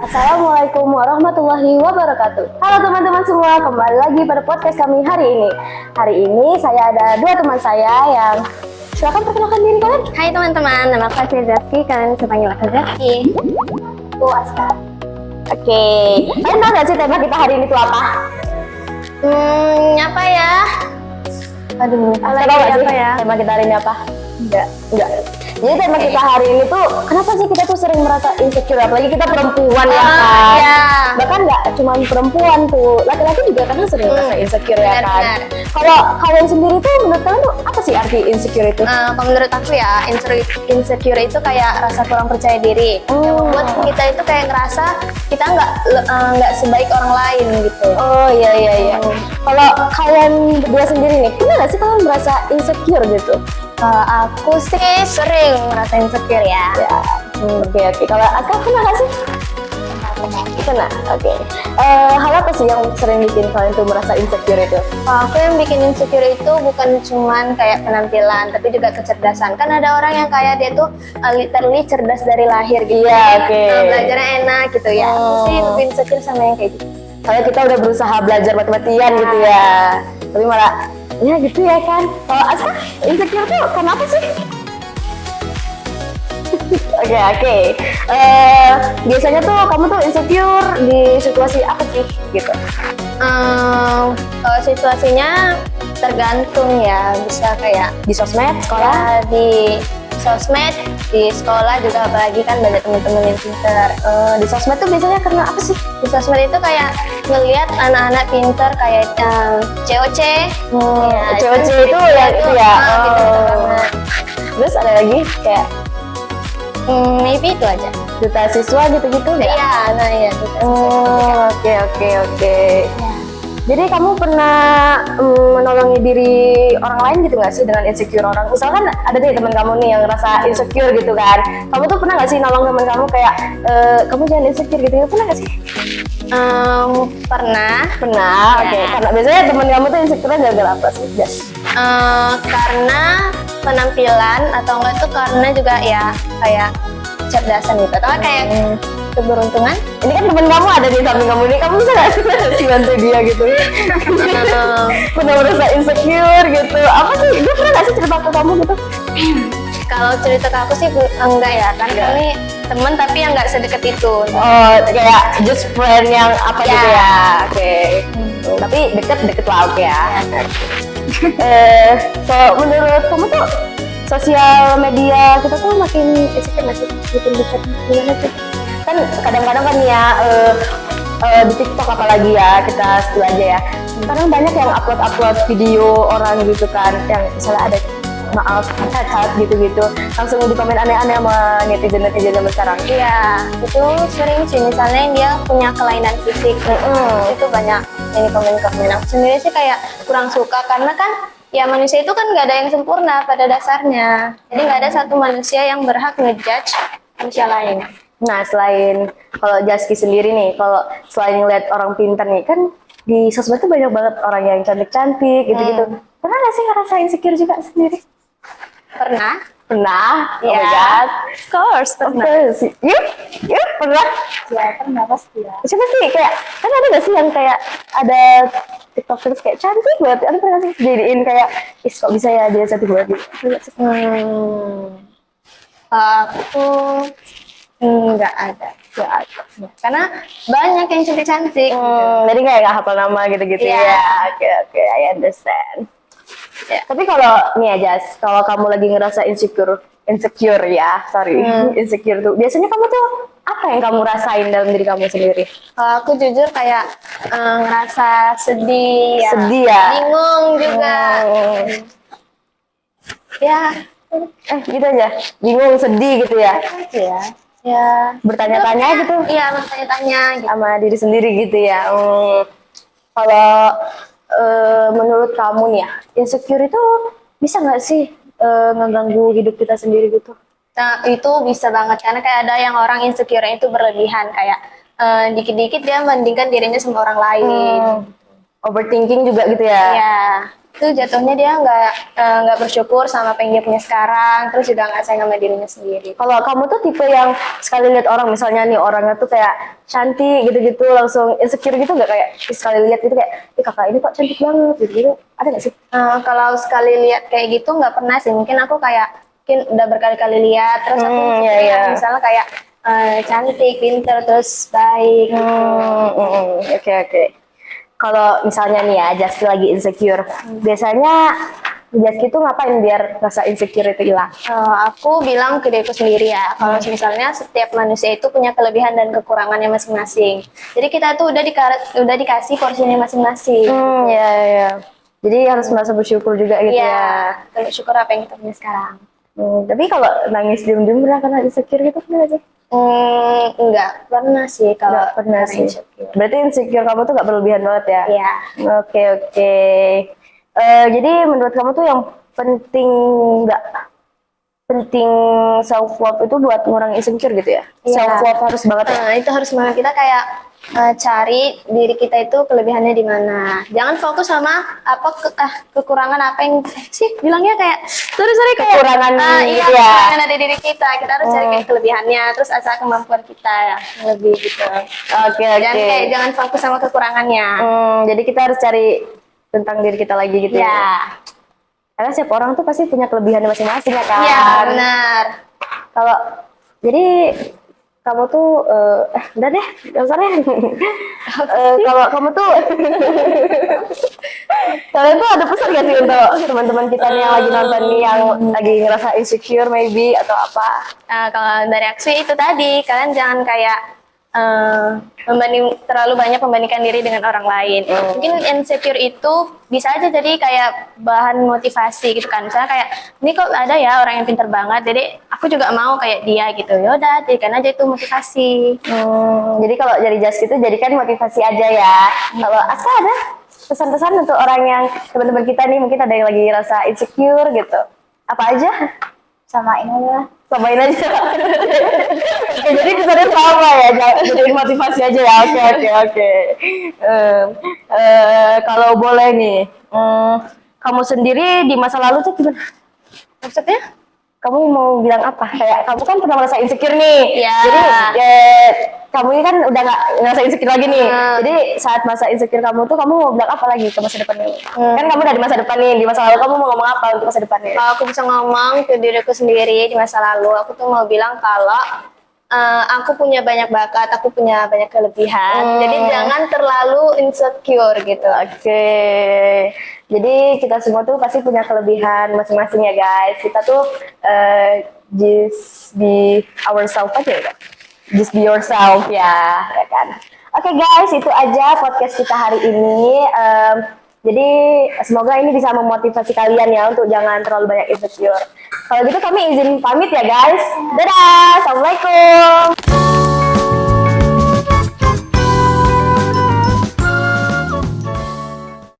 Assalamualaikum warahmatullahi wabarakatuh. Halo teman-teman semua, kembali lagi pada podcast kami hari ini. Hari ini saya ada dua teman saya yang silakan perkenalkan diri kalian. Hai teman-teman, nama aku Asri Zaski, kalian bisa panggil aku Zaski. Aku Aska. Oke, kalian tahu gak sih tema kita hari ini tuh apa? Apa ya? Aduh, tahu gak sih tema kita hari ini apa? Enggak. Jadi tema kita hari ini tuh, kenapa sih kita tuh sering merasa insecure, apalagi kita perempuan ya kan? Iya. Bahkan nggak cuma perempuan tuh, laki-laki juga kadang sering merasa insecure ya kan? Kalau kalian sendiri tuh, menurut kalian tuh apa sih arti insecure itu? Kalau menurut aku ya, insecure itu kayak rasa kurang percaya diri. Yang membuat kita itu kayak ngerasa kita nggak sebaik orang lain gitu. Oh iya. Kalau kalian berdua sendiri nih, pernah nggak sih kalian merasa insecure gitu? Aku sih sering merasa insecure ya. Oke. Kalau Aska pernah nggak sih? Pernah. Oke. Hal apa sih yang sering bikin kalian tuh merasa insecure itu? Aku yang bikin insecure itu bukan cuman kayak penampilan, tapi juga kecerdasan. Kan ada orang yang kayak dia tuh literally cerdas dari lahir gitu. Iya, oke. Belajarnya enak gitu ya. Aku sih lebih insecure sama yang kayak gitu. Kalau kita udah berusaha belajar mati-matian gitu ya, tapi malah ya gitu ya kan. Kalau Aska insecure tuh kenapa sih? Oke. Biasanya tuh kamu tuh insecure di situasi apa sih gitu? Situasinya tergantung ya, bisa kayak Di sosmed, sekolah? di sosmed, di sekolah juga, apalagi kan banyak teman-teman yang pinter. Di sosmed tuh biasanya karena apa sih? Di sosmed itu kayak ngelihat anak-anak pinter kayak COC. COC itu ya itu ya. Gitu banget. Terus ada lagi kayak Maybe itu aja. duta siswa gitu-gitu nggak? Iya, nah iya. Oke. Jadi kamu pernah menolongi diri orang lain gitu nggak sih dengan insecure orang? Misalkan ada nih teman kamu nih yang ngerasa insecure gitu kan. Kamu tuh pernah nggak sih nolong teman kamu kayak kamu jangan insecure gitu? Pernah nggak sih? Pernah. Oke. Karena biasanya teman kamu tuh insecure gara-gara apa sih? Karena penampilan atau enggak tuh karena juga ya kayak cerdasan gitu atau kayak keberuntungan. Ini kan teman kamu ada di samping kamu nih, kamu bisa nggak sih bantu dia gitu? Pernah merasa insecure gitu? Apa sih? Dia pernah nggak sih cerita ke kamu gitu? Kalau cerita ke aku sih enggak ya, kan kami temen tapi yang nggak sedekat itu. Oh, kayak just friend yang apa gitu ya? Oke. Tapi deket lah, oke ya. So menurut kamu tuh sosial media kita tuh makin insecure nggak sih? Bikin gimana tuh? Kan kadang-kadang kan ya di TikTok apalagi ya, kita setel aja ya. Kadang banyak yang upload video orang gitu kan, yang misalnya ada maaf hat gitu langsung di komen aneh-aneh sama netizen zaman sekarang. Iya, itu sering sih, misalnya yang dia punya kelainan fisik, itu banyak yang di komen. Aku sendiri sih kayak kurang suka karena kan ya manusia itu kan nggak ada yang sempurna pada dasarnya, jadi nggak ada satu manusia yang berhak ngejudge manusia lain. Nah, selain kalau Jaski sendiri nih, kalau selain ngeliat orang pintar nih, kan di sosmed tuh banyak banget orang yang cantik-cantik gitu-gitu. Pernah nggak sih ngerasain insecure juga sendiri? Pernah? Oh Iya. my god. Of course, pernah. Yuk, pernah. Ya, pernah pasti ya. Siapa sih kayak, kan ada nggak sih yang kayak ada tiktokers kayak cantik banget, ada pernah sih jadiin kayak, kok bisa ya dia cantik banget gitu? Aku nggak ada. Karena banyak yang cantik-cantik. Jadi kayak nggak hafal nama gitu-gitu ya. Oke, I understand. Ya. Tapi kalau nih aja, kalau kamu lagi ngerasa insecure tuh, biasanya kamu tuh apa yang kamu rasain dalam diri kamu sendiri? Aku jujur kayak ngerasa sedih ya? Bingung juga. Ya. Gitu aja, bingung, sedih gitu ya? Ya. Bertanya-tanya gitu? Iya, bertanya-tanya gitu. Sama diri sendiri gitu ya. Kalau menurut kamu nih ya, insecure itu bisa nggak sih ngeganggu hidup kita sendiri gitu? Nah, itu bisa banget karena kayak ada yang orang insecure itu berlebihan, kayak dikit-dikit dia membandingkan dirinya sama orang lain. Overthinking juga gitu ya? Iya. itu jatuhnya dia nggak bersyukur sama apa yang dia punya sekarang, terus juga nggak sayang sama dirinya sendiri. Kalau kamu tuh tipe yang sekali lihat orang, misalnya nih orangnya tuh kayak cantik gitu-gitu langsung insecure gitu nggak, kayak sekali lihat gitu kayak kakak ini kok cantik banget gitu, ada nggak sih? Kalau sekali lihat kayak gitu nggak pernah sih, mungkin aku mungkin udah berkali-kali lihat, terus aku misalnya kayak cantik, pinter, terus baik. Oke. Kalau misalnya nih ya, Jaski lagi insecure, biasanya Jaski tuh ngapain biar rasa insecure itu hilang? Aku bilang ke diriku sendiri ya, kalau misalnya setiap manusia itu punya kelebihan dan kekurangannya masing-masing. Jadi kita tuh udah dikasih porsinya masing-masing. Ya. Jadi harus merasa bersyukur juga gitu ya. Bersyukur apa yang kita punya sekarang. Tapi kalau nangis diem-diem pernah kena insecure gitu pernah sih? Enggak pernah sih kalau Nggak pernah sih. insecure. Berarti insecure kamu tuh gak berlebihan banget ya? Iya. Oke. Jadi menurut kamu tuh yang penting self love itu buat ngurangin insecure gitu ya? Iya. Self love harus banget ya? Itu harus banget, kita kayak cari diri kita itu kelebihannya di mana. Jangan fokus sama kekurangan apa yang bilangnya kayak sorry kayak Kekurangan iya, gitu ya? kekurangan ada di diri kita. Kita harus cari kayak kelebihannya, terus asal kemampuan kita ya lebih gitu. Oke. Jangan fokus sama kekurangannya. Jadi kita harus cari tentang diri kita lagi gitu ya? Karena setiap orang tuh pasti punya kelebihan masing-masing ya kan? Iya, benar. Kalau jadi kamu tuh udah deh, gak usah deh. Kalau kamu tuh kalian tuh ada pesan gak sih untuk teman-teman kita nih yang lagi nonton nih, yang lagi ngerasa insecure maybe atau apa? Kalau dari aku sih itu tadi, kalian jangan kayak terlalu banyak membandingkan diri dengan orang lain. Mungkin insecure itu bisa aja jadi kayak bahan motivasi gitu kan. Misalnya kayak, ini kok ada ya orang yang pintar banget, jadi aku juga mau kayak dia gitu. Yaudah, jadikan aja itu motivasi. Jadi kalau jadi Just itu jadikan motivasi aja ya. Kalau Asa ada pesan-pesan untuk orang yang teman-teman kita nih, mungkin ada yang lagi rasa insecure gitu. Apa aja? Samain aja. Samain aja. Oke, jadi kesannya sama ya, jadi motivasi aja ya. Oke. Kalau boleh nih, kamu sendiri di masa lalu tuh gimana? Maksudnya? Kamu mau bilang apa? Kayak kamu kan pernah merasa insecure nih. Iya. Jadi kamu ini kan udah gak ngerasa insecure lagi nih. Jadi saat masa insecure kamu tuh kamu mau bilang apa lagi ke masa depan ini? Kan kamu udah di masa depan nih. Di masa lalu kamu mau ngomong apa untuk masa depannya? Kalau aku bisa ngomong ke diriku sendiri di masa lalu, aku tuh mau bilang kalau aku punya banyak bakat, aku punya banyak kelebihan. Jadi jangan terlalu insecure gitu. Oke. Jadi kita semua tuh pasti punya kelebihan masing-masing ya guys. Kita tuh just be ourselves aja ya. Just be yourself ya kan. Oke guys, itu aja podcast kita hari ini. Jadi semoga ini bisa memotivasi kalian ya untuk jangan terlalu banyak insecure. Kalau gitu kami izin pamit ya guys. Dadah, assalamualaikum.